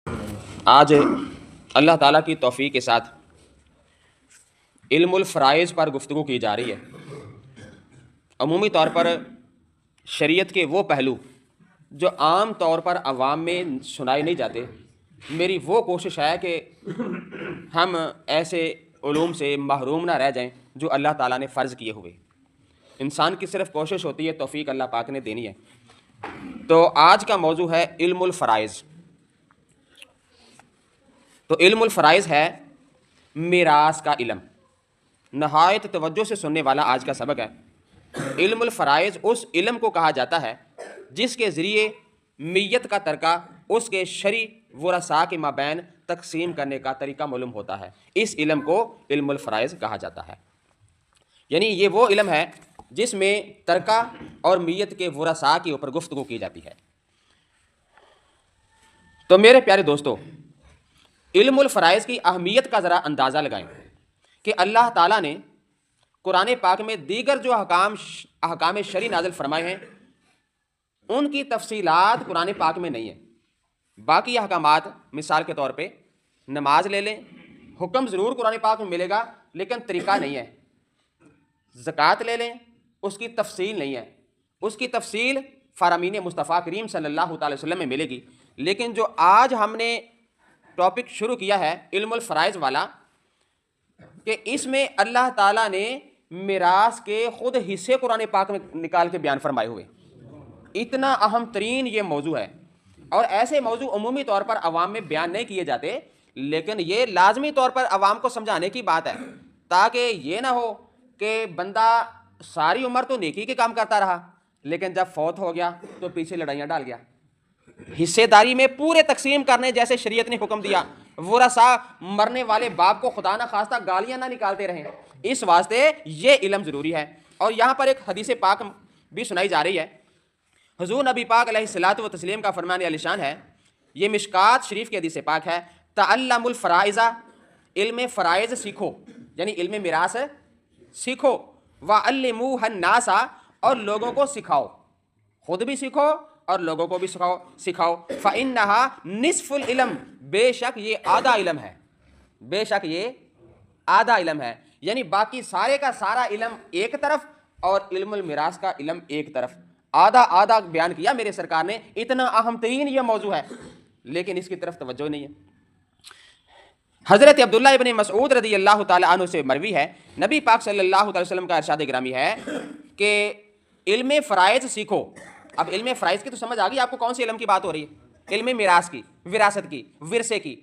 آج اللہ تعالیٰ کی توفیق کے ساتھ علم الفرائض پر گفتگو کی جا رہی ہے۔ عمومی طور پر شریعت کے وہ پہلو جو عام طور پر عوام میں سنائے نہیں جاتے، میری وہ کوشش ہے کہ ہم ایسے علوم سے محروم نہ رہ جائیں جو اللہ تعالیٰ نے فرض کیے ہوئے۔ انسان کی صرف کوشش ہوتی ہے، توفیق اللہ پاک نے دینی ہے۔ تو آج کا موضوع ہے علم الفرائض۔ تو علم الفرائض ہے میراث کا علم۔ نہایت توجہ سے سننے والا آج کا سبق ہے۔ علم الفرائض اس علم کو کہا جاتا ہے جس کے ذریعے میت کا ترکہ اس کے شرعی ورثاء کے مابین تقسیم کرنے کا طریقہ معلوم ہوتا ہے۔ اس علم کو علم الفرائض کہا جاتا ہے۔ یعنی یہ وہ علم ہے جس میں ترکہ اور میت کے ورثاء کے اوپر گفتگو کی جاتی ہے۔ تو میرے پیارے دوستو، علم الفرائض کی اہمیت کا ذرا اندازہ لگائیں کہ اللہ تعالیٰ نے قرآن پاک میں دیگر جو احکام شرعی نازل فرمائے ہیں ان کی تفصیلات قرآن پاک میں نہیں ہیں۔ باقی احکامات مثال کے طور پہ نماز لے لیں، حکم ضرور قرآن پاک میں ملے گا لیکن طریقہ نہیں ہے۔ زکوٰۃ لے لیں، اس کی تفصیل نہیں ہے، اس کی تفصیل فرامین مصطفیٰ کریم صلی اللہ تعالی وسلم میں ملے گی۔ لیکن جو آج ہم نے ٹاپک شروع کیا ہے علم الفرائض والا، کہ اس میں اللہ تعالیٰ نے میراث کے خود حصے قرآن پاک میں نکال کے بیان فرمائے ہوئے۔ اتنا اہم ترین یہ موضوع ہے، اور ایسے موضوع عمومی طور پر عوام میں بیان نہیں کیے جاتے، لیکن یہ لازمی طور پر عوام کو سمجھانے کی بات ہے تاکہ یہ نہ ہو کہ بندہ ساری عمر تو نیکی کے کام کرتا رہا لیکن جب فوت ہو گیا تو پیچھے لڑائیاں ڈال گیا۔ حصے داری میں پورے تقسیم کرنے جیسے شریعت نے حکم دیا، ورثاء مرنے والے باپ کو خدا نہ خواستہ گالیاں نہ نکالتے رہیں، اس واسطے یہ علم ضروری ہے۔ اور یہاں پر ایک حدیث پاک بھی سنائی جا رہی ہے۔ حضور نبی پاک علیہ الصلوۃ والتسلیم کا فرمان عالی شان ہے، یہ مشکات شریف کی حدیث پاک ہے، تعلموا الفرائض، علم فرائض سیکھو، یعنی علم میراث سیکھو، وعلموها الناس، اور لوگوں کو سکھاؤ، خود بھی سیکھو اور لوگوں کو بھی سکھاؤ۔ فإنها نصف العلم، بے شک یہ آدھا علم ہے، بے شک یہ آدھا علم ہے، یعنی باقی سارے کا سارا علم ایک طرف اور علم المیراث کا علم ایک طرف، آدھا آدھا بیان کیا میرے سرکار نے۔ اتنا اہم ترین یہ موضوع ہے لیکن اس کی طرف توجہ نہیں ہے۔ حضرت عبداللہ ابن مسعود رضی اللہ تعالی عنہ سے مروی ہے، نبی پاک صلی اللہ علیہ وسلم کا ارشاد گرامی ہے کہ علم فرائض سیکھو۔ اب علم فرائض کی تو سمجھ آ گئی آپ کو کون سی علم کی بات ہو رہی ہے؟ علم میراث کی، وراثت کی، ورثے کی۔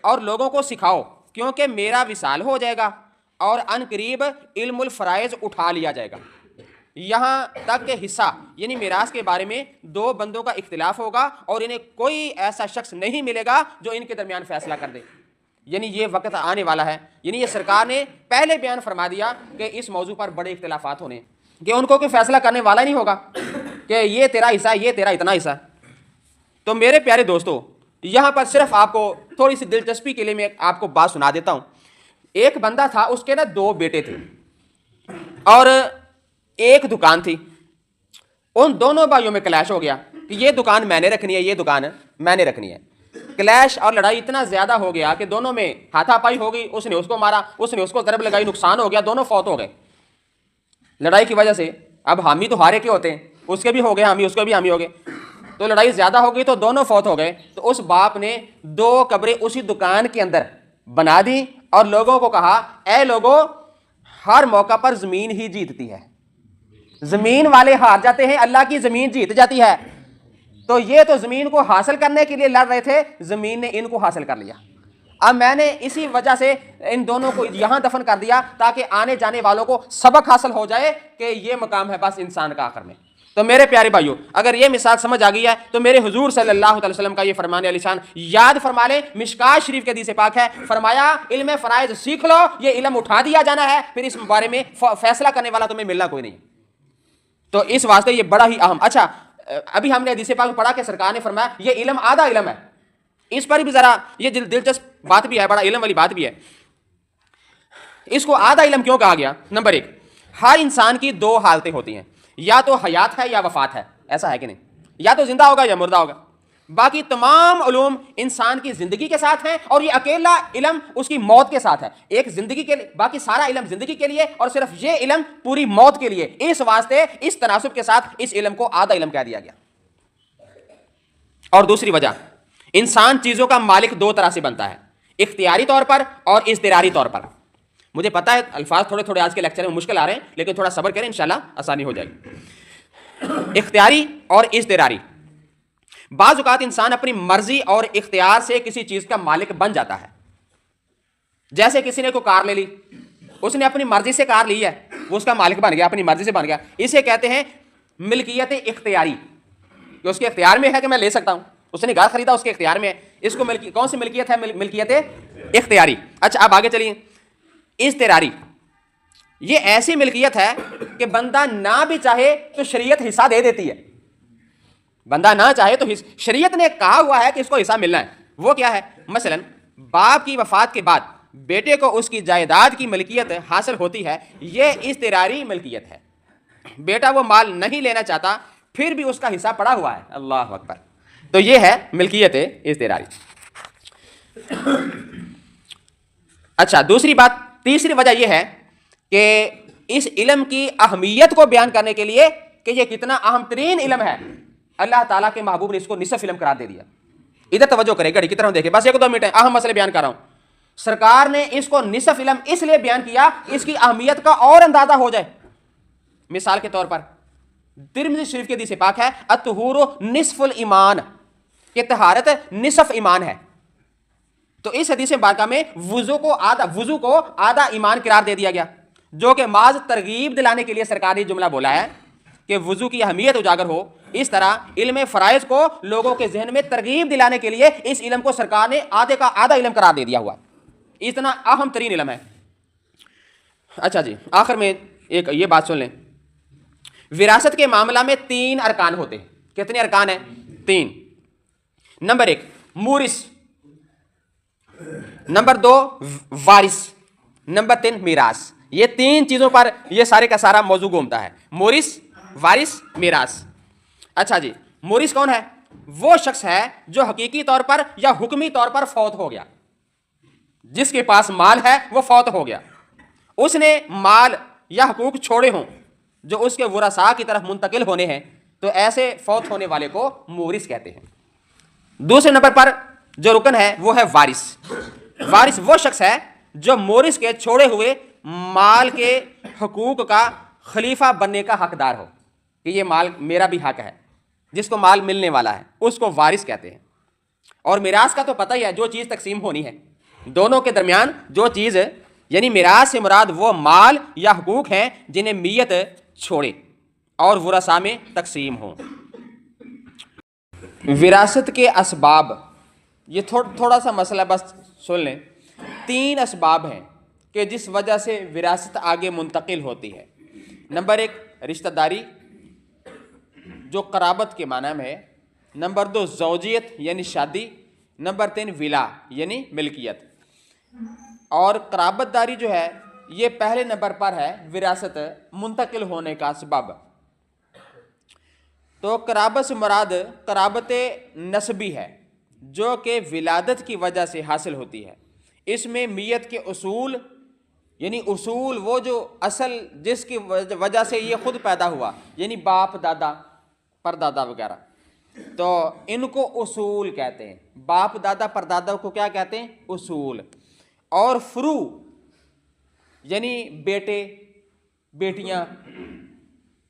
اور لوگوں کو سکھاؤ کیونکہ میرا وصال ہو جائے گا اور ان قریب علم الفرائض اٹھا لیا جائے گا، یہاں تک کہ حصہ یعنی میراث کے بارے میں دو بندوں کا اختلاف ہوگا اور انہیں کوئی ایسا شخص نہیں ملے گا جو ان کے درمیان فیصلہ کر دے۔ یعنی یہ وقت آنے والا ہے، یعنی یہ سرکار نے پہلے بیان فرما دیا کہ اس موضوع پر بڑے اختلافات ہونے کہ ان کو کوئی فیصلہ کرنے والا نہیں ہوگا کہ یہ تیرا حصہ ہے، یہ تیرا اتنا حصہ ہے۔ تو میرے پیارے دوستو، یہاں پر صرف آپ کو تھوڑی سی دلچسپی کے لیے میں آپ کو بات سنا دیتا ہوں۔ ایک بندہ تھا، اس کے دو بیٹے تھے اور ایک دکان تھی۔ ان دونوں بھائیوں میں کلیش ہو گیا کہ یہ دکان میں نے رکھنی ہے، یہ دکان میں نے رکھنی ہے۔ کلیش اور لڑائی اتنا زیادہ ہو گیا کہ دونوں میں ہاتھا پائی ہو گئی، اس نے اس کو مارا، اس نے اس کو ضرب لگائی، نقصان ہو گیا، دونوں فوت ہو گئے لڑائی کی وجہ سے۔ اب حامی تو ہارے کے ہوتے ہیں، اس کے بھی ہو گئے حامی، اس کے بھی حامی ہو گئے، تو لڑائی زیادہ ہو گئی تو دونوں فوت ہو گئے۔ تو اس باپ نے دو قبریں اسی دکان کے اندر بنا دی اور لوگوں کو کہا، اے لوگوں، ہر موقع پر زمین ہی جیتتی ہے، زمین والے ہار جاتے ہیں، اللہ کی زمین جیت جاتی ہے۔ تو یہ تو زمین کو حاصل کرنے کے لیے لڑ رہے تھے، زمین نے ان کو حاصل کر لیا۔ اب میں نے اسی وجہ سے ان دونوں کو یہاں دفن کر دیا تاکہ آنے جانے والوں کو سبق حاصل ہو جائے کہ یہ مقام ہے بس انسان کا آخر میں۔ تو میرے پیارے بھائیوں، اگر یہ مثال سمجھ آ گئی ہے تو میرے حضور صلی اللہ علیہ وسلم کا یہ فرمان علی شان یاد فرما لیں۔ مشکات شریف کے حدیث پاک ہے، فرمایا علم فرائض سیکھ لو، یہ علم اٹھا دیا جانا ہے، پھر اس بارے میں فیصلہ کرنے والا تمہیں ملنا کوئی نہیں۔ تو اس واسطے یہ بڑا ہی اہم۔ اچھا، ابھی ہم نے حدیث پاک میں پڑھا کہ سرکار نے فرمایا یہ علم آدھا علم ہے۔ اس پر بھی ذرا یہ دلچسپ بات بھی ہے، بڑا علم والی بات بھی ہے۔ اس کو آدھا علم کیوں کہا گیا؟ نمبر ایک، ہر انسان کی دو حالتیں ہوتی ہیں، یا تو حیات ہے یا وفات ہے، ایسا ہے کہ نہیں؟ یا تو زندہ ہوگا یا مردہ ہوگا۔ باقی تمام علوم انسان کی زندگی کے ساتھ ہیں، اور یہ اکیلا علم اس کی موت کے ساتھ ہے. ایک زندگی کے لیے، باقی سارا علم زندگی کے لیے، اور صرف یہ علم پوری موت کے لیے. اس واسطے اس تناسب کے ساتھ اس علم کو آدھا علم کہہ دیا گیا. اور دوسری وجہ، انسان چیزوں کا مالک دو طرح سے بنتا ہے، اختیاری طور پر اور اضطراری طور پر. مجھے پتا ہے الفاظ تھوڑے تھوڑے آج کے لیکچر میں مشکل آ رہے ہیں، لیکن تھوڑا صبر کریں، انشاءاللہ آسانی ہو جائے گی. اختیاری اور اضطراری. بعض اوقات انسان اپنی مرضی اور اختیار سے کسی چیز کا مالک بن جاتا ہے. جیسے کسی نے کوئی کار لے لی، اس نے اپنی مرضی سے کار لی ہے، وہ اس کا مالک بن گیا، اپنی مرضی سے بن گیا. اسے کہتے ہیں ملکیت اختیاری، کہ اس کے اختیار میں ہے کہ میں لے سکتا ہوں. اس نے گھر خریدا، اس کے اختیار میں ہے. اس کو کون سی ملکیت ہے؟ ملکیت اختیاری. اچھا اب آگے چلیے. اضطراری، یہ ایسی ملکیت ہے کہ بندہ نہ بھی چاہے تو شریعت حصہ دے دیتی ہے. بندہ نہ چاہے تو شریعت نے کہا ہوا ہے کہ اس کو حصہ ملنا ہے. وہ کیا ہے؟ مثلا باپ کی وفات کے بعد بیٹے کو اس کی جائیداد کی ملکیت حاصل ہوتی ہے، یہ اضطراری ملکیت ہے. بیٹا وہ مال نہیں لینا چاہتا، پھر بھی اس کا حصہ پڑا ہوا ہے. اللہ اکبر. تو یہ ہے ملکیت اضطراری. اچھا دوسری بات، تیسری وجہ یہ ہے کہ اس علم کی اہمیت کو بیان کرنے کے لیے کہ یہ کتنا اہم ترین علم ہے، اللہ تعالیٰ کے محبوب نے اس کو نصف علم قرار دے دیا. ادھر توجہ کرے، گھڑی کی طرف دیکھیں، بس 1-2 منٹ ہے، اہم مسئلے بیان کر رہا ہوں. سرکار نے اس کو نصف علم اس لیے بیان کیا اس کی اہمیت کا اور اندازہ ہو جائے. مثال کے طور پر ترمذی شریف کے حدیث پاک ہے الطہور نصف الایمان، کہ طہارت نصف ایمان ہے. تو اس حدیث مبارکہ میں وضو کو آدھا ایمان قرار دے دیا گیا، جو کہ محض ترغیب دلانے کے لیے سرکار نے جملہ بولا ہے کہ وضو کی اہمیت اجاگر ہو. اس طرح علم فرائض کو لوگوں کے ذہن میں ترغیب دلانے کے لیے اس علم کو سرکار نے آدھے کا آدھا علم قرار دے دیا ہوا. اتنا اہم ترین علم ہے. اچھا جی، آخر میں ایک یہ بات سن لیں. وراثت کے معاملہ میں 3 ارکان ہوتے ہیں. کتنے ارکان ہیں؟ 3. نمبر 1 مورث، نمبر 2 وارث، نمبر 3 میراث. یہ 3 چیزوں پر یہ سارے کا سارا موضوع گھومتا ہے، مورث، وارث، میراث. اچھا جی، مورث کون ہے؟ وہ شخص ہے جو حقیقی طور پر یا حکمی طور پر فوت ہو گیا. جس کے پاس مال ہے وہ فوت ہو گیا، اس نے مال یا حقوق چھوڑے ہوں جو اس کے ورثاء کی طرف منتقل ہونے ہیں، تو ایسے فوت ہونے والے کو مورث کہتے ہیں. دوسرے نمبر پر جو رکن ہے وہ ہے وارث. وارث وہ شخص ہے جو مورث کے چھوڑے ہوئے مال کے حقوق کا خلیفہ بننے کا حقدار ہو، کہ یہ مال میرا بھی حق ہے. جس کو مال ملنے والا ہے اس کو وارث کہتے ہیں. اور میراث کا تو پتہ ہی ہے، جو چیز تقسیم ہونی ہے دونوں کے درمیان، جو چیز یعنی میراث سے مراد وہ مال یا حقوق ہیں جنہیں میت چھوڑے اور ورثاء میں تقسیم ہوں. وراثت کے اسباب، یہ تھوڑا سا مسئلہ بس سن لیں. 3 اسباب ہیں کہ جس وجہ سے وراثت آگے منتقل ہوتی ہے. نمبر 1 رشتہ داری جو قرابت کے معنی میں ہے. نمبر 2 زوجیت یعنی شادی. نمبر 3 ولا یعنی ملکیت. اور قرابت داری جو ہے یہ پہلے نمبر پر ہے وراثت منتقل ہونے کا سبب. تو قرابت سے مراد قرابت نسبی ہے جو کہ ولادت کی وجہ سے حاصل ہوتی ہے. اس میں میت کے اصول یعنی اصول وہ جو اصل جس کی وجہ سے یہ خود پیدا ہوا، یعنی باپ دادا پردادا وغیرہ، تو ان کو اصول کہتے ہیں. باپ دادا پردادا کو کیا کہتے ہیں؟ اصول. اور فرو یعنی بیٹے بیٹیاں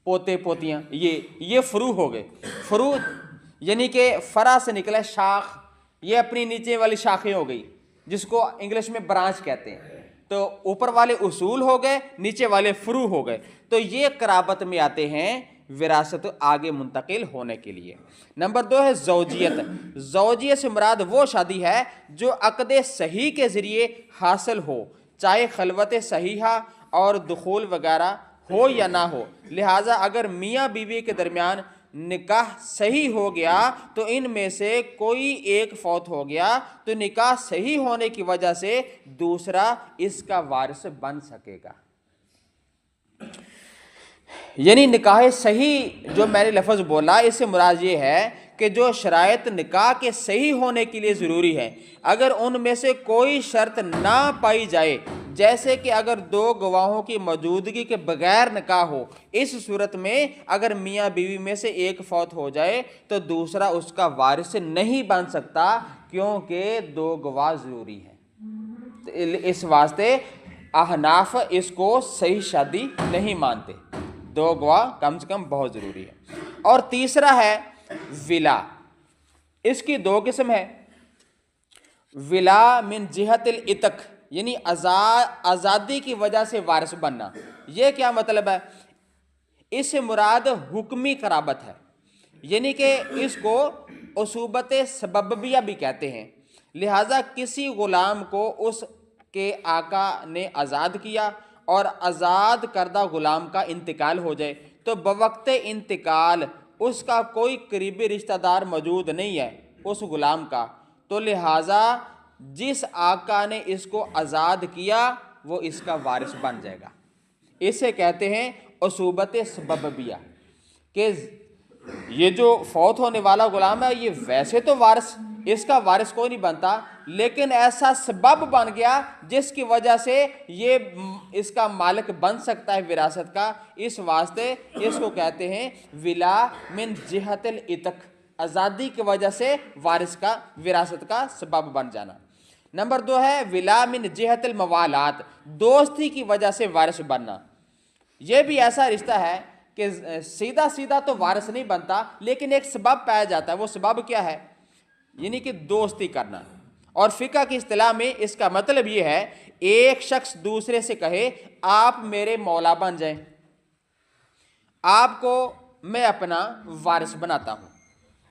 پوتے پوتیاں، یہ فرو ہو گئے. فرو یعنی کہ فرع سے نکلے شاخ، یہ اپنی نیچے والی شاخیں ہو گئی جس کو انگلش میں برانچ کہتے ہیں. تو اوپر والے اصول ہو گئے، نیچے والے فرو ہو گئے. تو یہ قرابت میں آتے ہیں وراثت آگے منتقل ہونے کے لیے. نمبر 2 ہے زوجیت. زوجیت سے مراد وہ شادی ہے جو عقد صحیح کے ذریعے حاصل ہو، چاہے خلوت صحیحہ اور دخول وغیرہ ہو یا نہ ہو. لہٰذا اگر میاں بیوی کے درمیان نکاح صحیح ہو گیا تو ان میں سے کوئی ایک فوت ہو گیا تو نکاح صحیح ہونے کی وجہ سے دوسرا اس کا وارث بن سکے گا. یعنی نکاح صحیح جو میں نے لفظ بولا اس سے مراد یہ ہے کہ جو شرائط نکاح کے صحیح ہونے کے لیے ضروری ہے، اگر ان میں سے کوئی شرط نہ پائی جائے، جیسے کہ اگر دو گواہوں کی موجودگی کے بغیر نکاح ہو، اس صورت میں اگر میاں بیوی میں سے ایک فوت ہو جائے تو دوسرا اس کا وارث نہیں بن سکتا، کیونکہ دو گواہ ضروری ہیں۔ اس واسطے احناف اس کو صحیح شادی نہیں مانتے، دو گواہ کم سے کم بہت ضروری ہے۔ اور تیسرا ہے ولا، اس کی دو قسم ہے، ولا من جہت العتق، یعنی آزادی کی وجہ سے وارث بننا۔ یہ کیا مطلب ہے؟ اس سے مراد حکمی قرابت ہے، یعنی کہ اس کو اصوبت سببیہ بھی کہتے ہیں۔ لہٰذا کسی غلام کو اس کے آقا نے آزاد کیا اور آزاد کردہ غلام کا انتقال ہو جائے تو بوقت انتقال اس کا کوئی قریبی رشتہ دار موجود نہیں ہے اس غلام کا، تو لہٰذا جس آقا نے اس کو آزاد کیا وہ اس کا وارث بن جائے گا۔ اسے کہتے ہیں اصوبت سببیہ، کہ یہ جو فوت ہونے والا غلام ہے یہ ویسے تو وارث، اس کا وارث کوئی نہیں بنتا، لیکن ایسا سبب بن گیا جس کی وجہ سے یہ اس کا مالک بن سکتا ہے وراثت کا، اس واسطے اس کو کہتے ہیں ولا من جہت العتق، آزادی کی وجہ سے وارث کا وراثت کا سبب بن جانا۔ نمبر 2 ہے ولا من جہت الموالات، دوستی کی وجہ سے وارث بننا۔ یہ بھی ایسا رشتہ ہے کہ سیدھا سیدھا تو وارث نہیں بنتا، لیکن ایک سبب پایا جاتا ہے، وہ سبب کیا ہے؟ یعنی کہ دوستی کرنا۔ اور فقہ کی اصطلاح میں اس کا مطلب یہ ہے ایک شخص دوسرے سے کہے آپ میرے مولا بن جائیں، آپ کو میں اپنا وارث بناتا ہوں،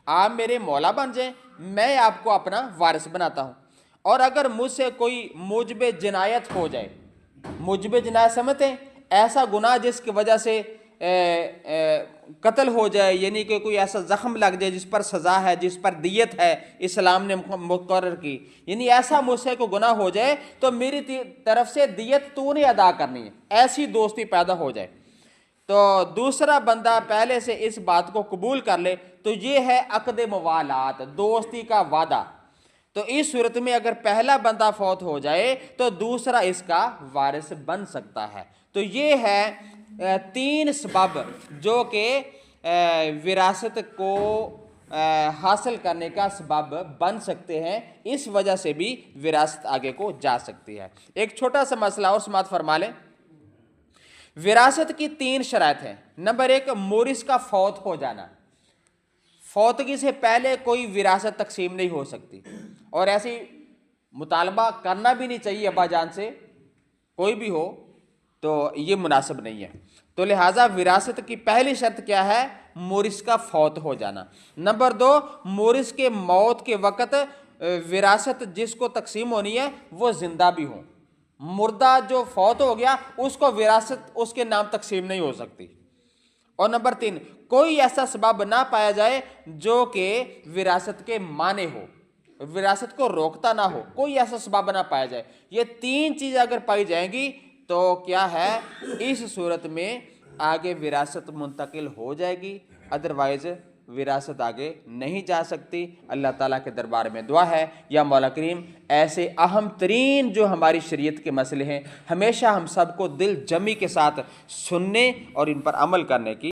آپ میرے مولا بن جائیں، میں آپ کو اپنا وارث بناتا ہوں۔ اور اگر مجھ سے کوئی موجب جنایت ہو جائے، موجب جنایت سمجھتے ہیں ایسا گناہ جس کی وجہ سے قتل ہو جائے، یعنی کہ کوئی ایسا زخم لگ جائے جس پر سزا ہے، جس پر دیت ہے اسلام نے مقرر کی، یعنی ایسا مجھ سے کوئی گناہ ہو جائے تو میری طرف سے دیت تو نے ادا کرنی ہے، ایسی دوستی پیدا ہو جائے تو دوسرا بندہ پہلے سے اس بات کو قبول کر لے تو یہ ہے عقد موالات، دوستی کا وعدہ۔ تو اس صورت میں اگر پہلا بندہ فوت ہو جائے تو دوسرا اس کا وارث بن سکتا ہے۔ تو یہ ہے 3 سبب جو کہ وراثت کو حاصل کرنے کا سبب بن سکتے ہیں، اس وجہ سے بھی وراثت آگے کو جا سکتی ہے۔ ایک چھوٹا سا مسئلہ اور سماعت فرما لیں، وراثت کی 3 شرائط ہیں۔ نمبر 1 مورث کا فوت ہو جانا، فوتگی سے پہلے کوئی وراثت تقسیم نہیں ہو سکتی، اور ایسی مطالبہ کرنا بھی نہیں چاہیے ابا جان سے، کوئی بھی ہو تو یہ مناسب نہیں ہے۔ تو لہٰذا وراثت کی پہلی شرط کیا ہے؟ مورث کا فوت ہو جانا۔ نمبر 2 مورث کے موت کے وقت وراثت جس کو تقسیم ہونی ہے وہ زندہ بھی ہوں، مردہ جو فوت ہو گیا اس کو وراثت اس کے نام تقسیم نہیں ہو سکتی۔ اور نمبر 3 کوئی ایسا سبب نہ پایا جائے جو کہ وراثت کے مانع ہو، وراثت کو روکتا نہ ہو، کوئی ایسا سبب نہ پایا جائے۔ یہ 3 چیزیں اگر پائی جائیں گی تو کیا ہے، اس صورت میں آگے وراثت منتقل ہو جائے گی، ادروائز وراثت آگے نہیں جا سکتی۔ اللہ تعالیٰ کے دربار میں دعا ہے یا مولا کریم ایسے اہم ترین جو ہماری شریعت کے مسئلے ہیں ہمیشہ ہم سب کو دل جمی کے ساتھ سننے اور ان پر عمل کرنے کی